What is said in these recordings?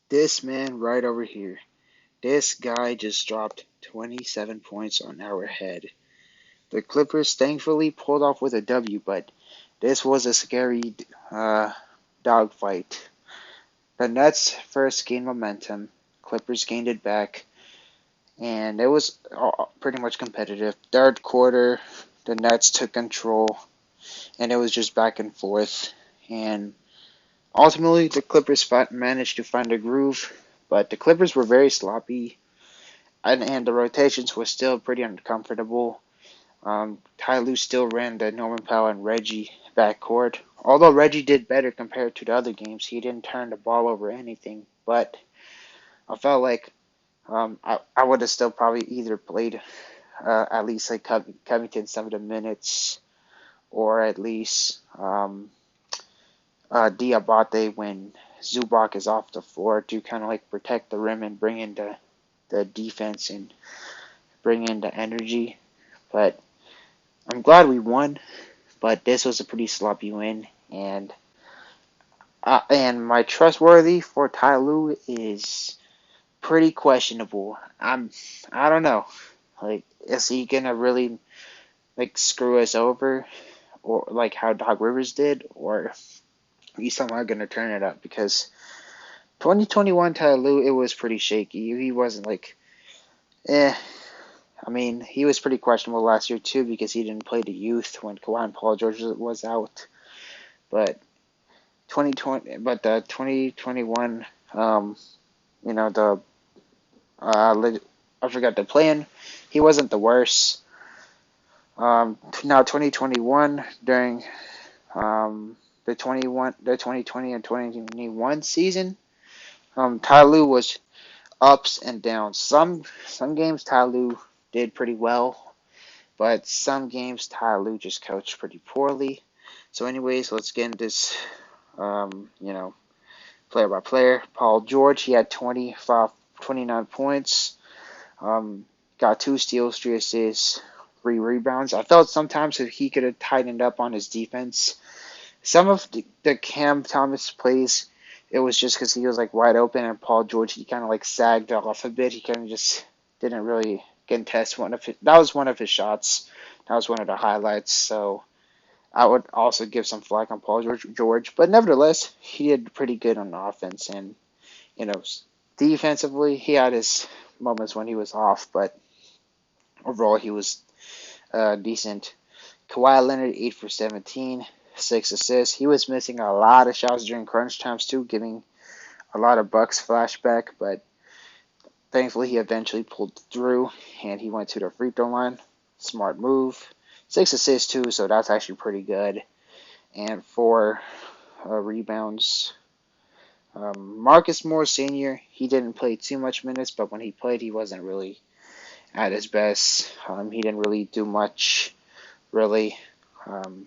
This man right over here. This guy just dropped 27 points on our head. The Clippers thankfully pulled off with a W, but this was a scary dogfight. The Nets first gained momentum. Clippers gained it back, and it was pretty much competitive. Third quarter, the Nets took control, and it was just back and forth. And ultimately, the Clippers managed to find a groove, but the Clippers were very sloppy, and the rotations were still pretty uncomfortable. Ty Lue still ran the Norman Powell and Reggie backcourt. Although Reggie did better compared to the other games, he didn't turn the ball over anything. But I felt like I would have still probably either played at least like Covington some of the minutes, or at least Diabate when Zubac is off the floor to kind of like protect the rim and bring in the defense and bring in the energy. But I'm glad we won. But this was a pretty sloppy win, and my trustworthy for Ty Lue is pretty questionable. I don't know. Like, is he gonna really like screw us over, or like how Doc Rivers did, or he's somehow gonna turn it up? Because 2021 Ty Lue, it was pretty shaky. He wasn't like, eh. I mean, he was pretty questionable last year too because he didn't play the youth when Kawhi and Paul George was out. But 2021, you know, I forgot the plan. He wasn't the worst. Now 2021 during the 2020 and 2021 season, Ty Lue was ups and downs. Some games Ty Lue did pretty well, but some games Ty Lue just coached pretty poorly. So, anyways, let's get into this. You know, player by player. Paul George, he had 29 points. Got 2 steals, 3 assists, 3 rebounds. I felt sometimes if he could have tightened up on his defense. Some of the Cam Thomas plays, it was just because he was like wide open, and Paul George, he kind of like sagged off a bit. He kind of just didn't really contest one of his. That was one of his shots. That was one of the highlights. So I would also give some flack on Paul George, but nevertheless, he did pretty good on offense, and you know, defensively, he had his moments when he was off, but overall, he was decent. Kawhi Leonard, 8 for 17, 6 assists. He was missing a lot of shots during crunch times too, giving a lot of Bucks flashback, but thankfully he eventually pulled through and he went to the free throw line. Smart move. 6 assists too, so that's actually pretty good. And 4 rebounds. Marcus Morris Sr., he didn't play too much minutes, but when he played, he wasn't really at his best. He didn't really do much, really. Um,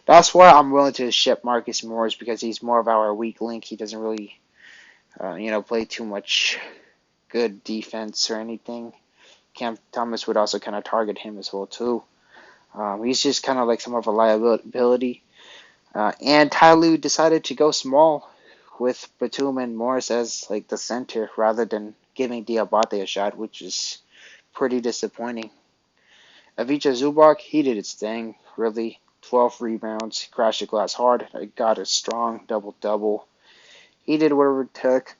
that's why I'm willing to ship Marcus Morris because he's more of our weak link. He doesn't really, play too much good defense or anything. Cam Thomas would also kind of target him as well too. He's just kind of like some of a liability. And Ty Lue decided to go small with Batum and Morris as like the center rather than giving Diabate a shot, which is pretty disappointing. Ivica Zubac, he did his thing, really. 12 rebounds, crashed the glass hard, got a strong double-double. He did whatever it took.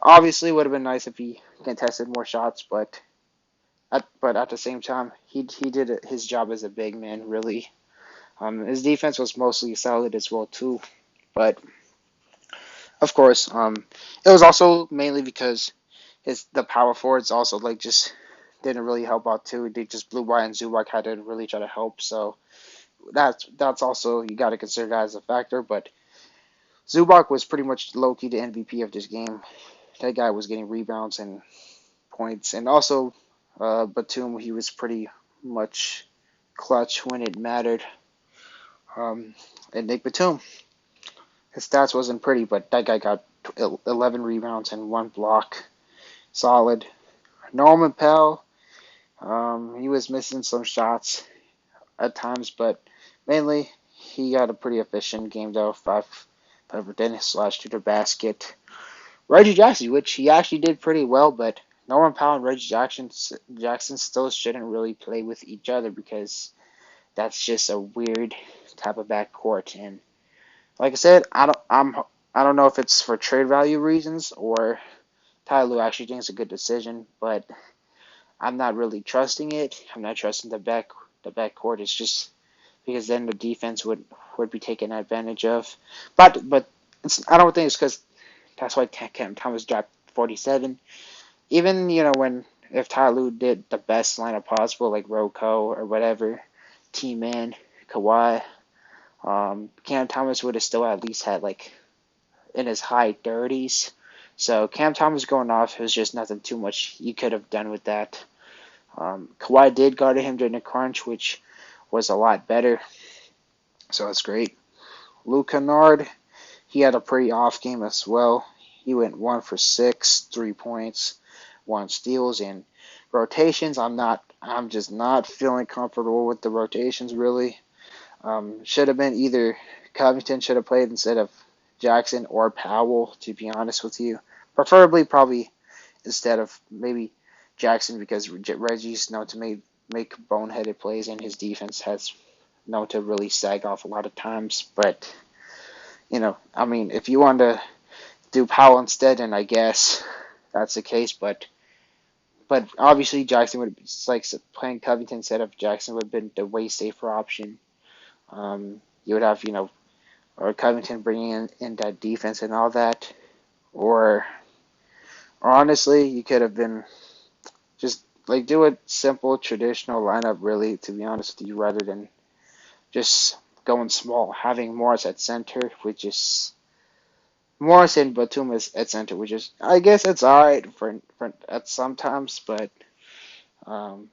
Obviously, it would have been nice if he contested more shots, but at the same time, he did his job as a big man, really. His defense was mostly solid as well, too. But, of course, it was also mainly because the power forwards also, like, just didn't really help out, too. They just blew by, and Zubac had to really try to help, so that's also, you got to consider that as a factor, but Zubac was pretty much low-key the MVP of this game. That guy was getting rebounds and points, and also Batum, he was pretty much clutch when it mattered. And Nick Batum, his stats wasn't pretty, but that guy got 11 rebounds and 1 block. Solid. Norman Powell, he was missing some shots at times, but mainly he got a pretty efficient game though. 5 for 10 slash to the basket. Reggie Jackson, which he actually did pretty well, but Norman Powell and Reggie Jackson still shouldn't really play with each other because that's just a weird type of backcourt. And like I said, I don't know if it's for trade value reasons or Ty Lue actually thinks it's a good decision, but I'm not really trusting it. I'm not trusting the backcourt. It's just because then the defense would be taken advantage of. But I don't think it's because that's why Cam Thomas dropped 47. Even when if Ty Lue did the best lineup possible, like Roko or whatever, T-Man, Kawhi, Cam Thomas would have still at least had like in his high 30s. So Cam Thomas going off was just nothing too much you could have done with that. Kawhi did guard him during the crunch, which was a lot better. So that's great. Luke Kennard, he had a pretty off game as well. He went 1 for 6, 3 points, 1 steals, and rotations. I'm just not feeling comfortable with the rotations really. Should have been either Covington should have played instead of Jackson or Powell, to be honest with you. Preferably, probably instead of maybe Jackson because Reggie's known to make boneheaded plays and his defense has known to really sag off a lot of times. But I mean, if you want to do Powell instead, then I guess that's the case. But obviously Jackson would like playing Covington instead of Jackson would have been the way safer option. You would have or Covington bringing in that defense and all that, or honestly you could have been just like do a simple traditional lineup really, to be honest with you, rather than just going small, having Morris at center, which is Morris and Batum at center, which is I guess it's alright for at sometimes, but um,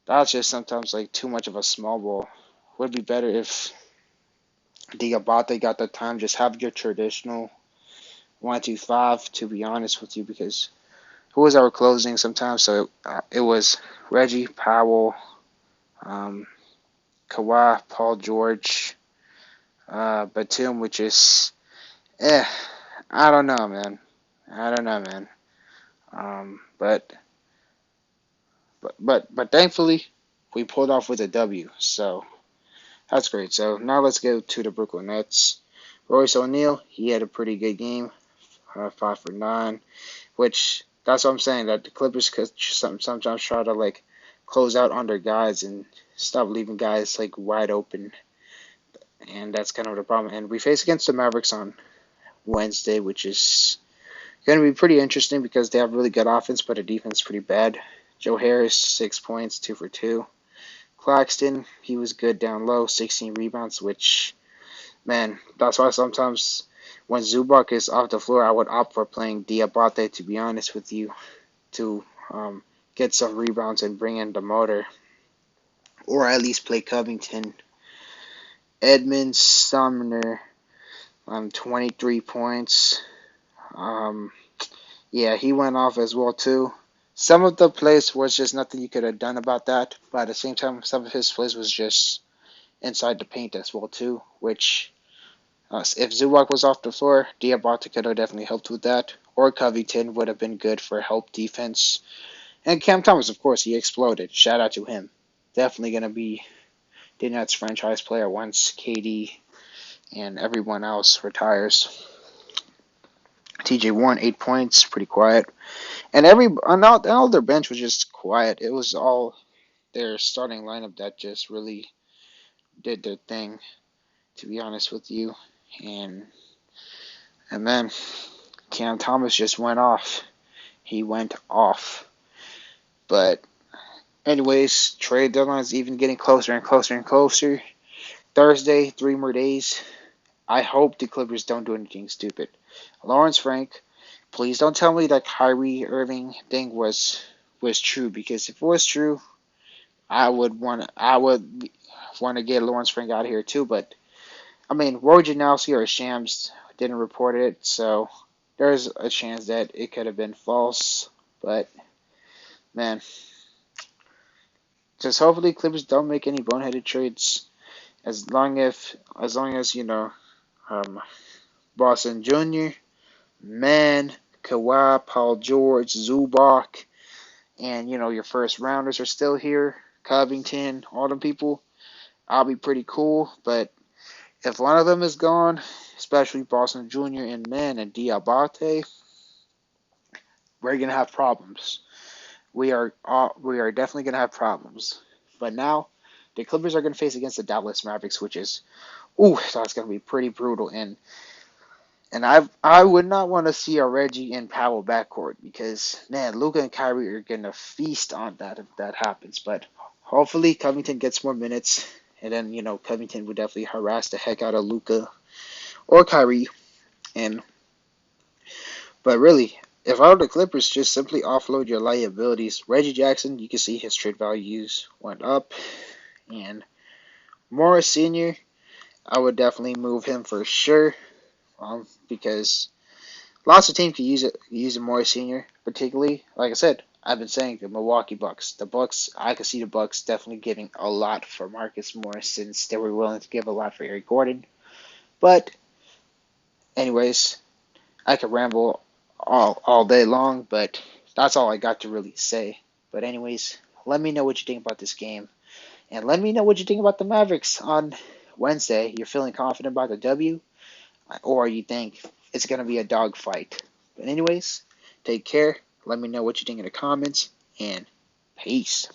that's just sometimes like too much of a small ball. Would be better if Diabate got the time. Just have your traditional 1-2-5. To be honest with you, because who was our closing sometimes? So it was Reggie, Powell, um, Kawhi, Paul George, Batum, which is eh. I don't know, man. I don't know, man. But thankfully we pulled off with a W, so that's great. So now let's go to the Brooklyn Nets. Royce O'Neal, he had a pretty good game, 5 for 9, which that's what I'm saying, that the Clippers could sometimes try to like close out on their guys and stop leaving guys like wide open, and that's kind of the problem. And we face against the Mavericks on Wednesday, which is going to be pretty interesting because they have really good offense, but their defense is pretty bad. Joe Harris, 6 points, 2 for 2. Claxton, he was good down low, 16 rebounds, which, man, that's why sometimes when Zubac is off the floor, I would opt for playing Diabate, to be honest with you, to get some rebounds and bring in the motor, or at least play Covington. Edmund Sumner, 23 points. Yeah, he went off as well too. Some of the plays was just nothing you could have done about that, but at the same time, some of his plays was just inside the paint as well too, which if Zubac was off the floor, Diabate could have definitely helped with that, or Covington would have been good for help defense. And Cam Thomas, of course, he exploded. Shout out to him. Definitely going to be the Nets franchise player once KD and everyone else retires. TJ Warren, 8 points, pretty quiet. And all their bench was just quiet. It was all their starting lineup that just really did their thing, to be honest with you. And then Cam Thomas just went off. He went off. But anyways, trade deadline is even getting closer and closer and closer. Thursday, 3 more days. I hope the Clippers don't do anything stupid. Lawrence Frank, please don't tell me that Kyrie Irving thing was true, because if it was true, I would want to get Lawrence Frank out of here too. But I mean, Wojnarowski or Shams didn't report it, so there's a chance that it could have been false. But man, just hopefully Clippers don't make any boneheaded trades. As long as Boston Jr., man, Kawhi, Paul George, Zubac, and your first rounders are still here, Covington, all them people, I'll be pretty cool. But if one of them is gone, especially Boston Jr. and Man and Diabate, we're gonna have problems. We are definitely gonna have problems. But now the Clippers are gonna face against the Dallas Mavericks, which is that's gonna be pretty brutal. And I would not want to see a Reggie and Powell backcourt because man, Luka and Kyrie are gonna feast on that if that happens. But hopefully Covington gets more minutes, and then Covington would definitely harass the heck out of Luka or Kyrie. And but really, if I were the Clippers, just simply offload your liabilities. Reggie Jackson, you can see his trade values went up, and Morris Senior, I would definitely move him for sure, because lots of teams can use a Morris Senior, particularly like I said. I've been saying the Milwaukee Bucks. The Bucks, I could see the Bucks definitely giving a lot for Marcus Morris since they were willing to give a lot for Eric Gordon. But anyways, I could ramble all day long, but that's all I got to really say. But anyways, let me know what you think about this game, and let me know what you think about the Mavericks on Wednesday. You're feeling confident about the W, or you think it's gonna be a dogfight. But anyways, take care. Let me know what you think in the comments, and peace.